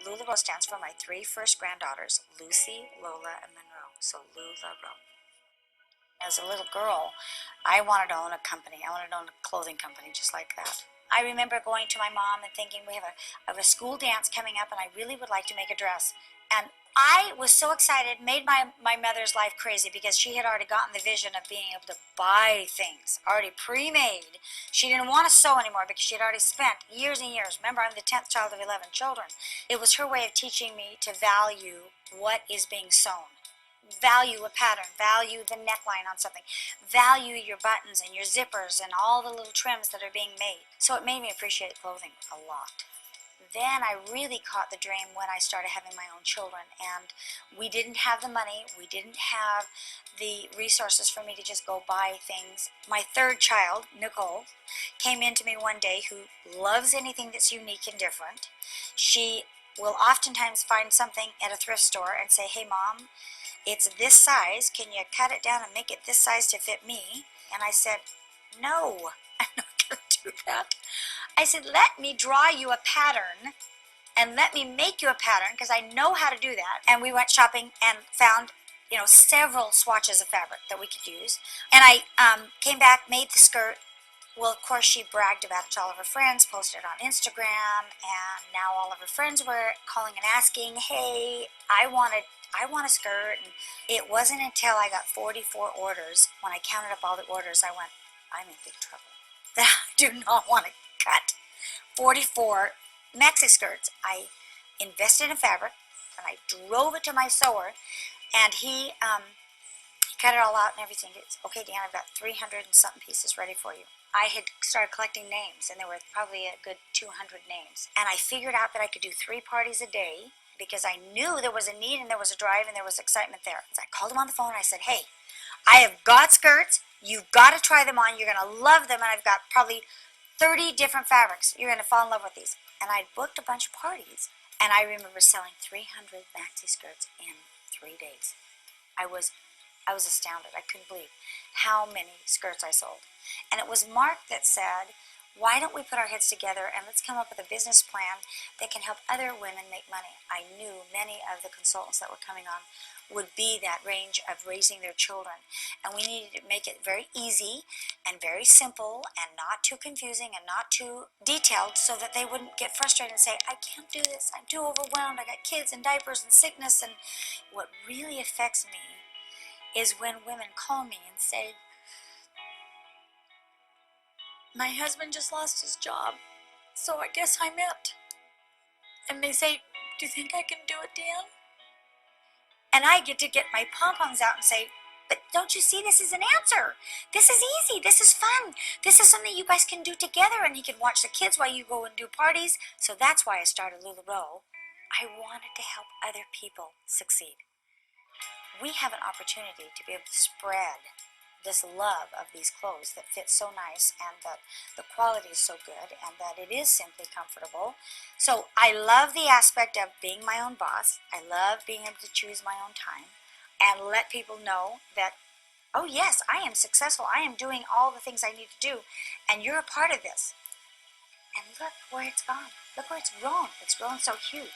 LuLaRoe stands for my three first granddaughters, Lucy, Lola, and Monroe. So LuLaRoe. As a little girl, I wanted to own a company. I wanted to own a clothing company just like that. I remember going to my mom and thinking, we have a school dance coming up and I really would like to make a dress. And I was so excited, made my mother's life crazy because she had already gotten the vision of being able to buy things, already pre-made. She didn't want to sew anymore because she had already spent years and years. Remember, I'm the 10th child of 11 children. It was her way of teaching me to value what is being sewn. Value a pattern, value the neckline on something, value your buttons and your zippers and all the little trims that are being made. So it made me appreciate clothing a lot. Then I really caught the dream when I started having my own children, and we didn't have the money, we didn't have the resources for me to just go buy things. My third child, Nicole, came in to me one day, who loves anything that's unique and different. She will oftentimes find something at a thrift store and say, "Hey Mom, it's this size, can you cut it down and make it this size to fit me?" And I said, "No, I'm not going to do that." I said, "Let me draw you a pattern and let me make you a pattern because I know how to do that." And we went shopping and found, several swatches of fabric that we could use. And I came back, made the skirt. Well, of course, she bragged about it to all of her friends, posted it on Instagram, and now all of her friends were calling and asking, "Hey, I want a skirt." And it wasn't until I got 44 orders, when I counted up all the orders, I went, I'm in big trouble. I do not want to cut 44 maxi skirts. I invested in fabric, and I drove it to my sewer, and he cut it all out and everything. It's, "Okay, DeAnne, I've got 300 and something pieces ready for you." I had started collecting names, and there were probably a good 200 names. And I figured out that I could do 3 parties a day because I knew there was a need and there was a drive and there was excitement there. So I called him on the phone and I said, "Hey, I have got skirts. You've got to try them on. You're going to love them. And I've got probably 30 different fabrics. You're going to fall in love with these." And I booked a bunch of parties. And I remember selling 300 maxi skirts in 3 days. I was astounded. I couldn't believe how many skirts I sold. And it was Mark that said, "Why don't we put our heads together and let's come up with a business plan that can help other women make money?" I knew many of the consultants that were coming on would be that range of raising their children. And we needed to make it very easy and very simple and not too confusing and not too detailed so that they wouldn't get frustrated and say, "I can't do this. I'm too overwhelmed. I got kids and diapers and sickness." And what really affects me is when women call me and say, "My husband just lost his job, so I guess I'm it." And they say, "Do you think I can do it, DeAnne?" And I get to get my pom-poms out and say, "But don't you see, this is an answer. This is easy. This is fun. This is something you guys can do together, and you can watch the kids while you go and do parties." So that's why I started LuLaRoe. I wanted to help other people succeed. We have an opportunity to be able to spread this love of these clothes that fit so nice and that the quality is so good and that it is simply comfortable. So I love the aspect of being my own boss. I love being able to choose my own time and let people know that, oh yes, I am successful. I am doing all the things I need to do, and you're a part of this. And look where it's gone. Look where it's grown. It's grown so huge.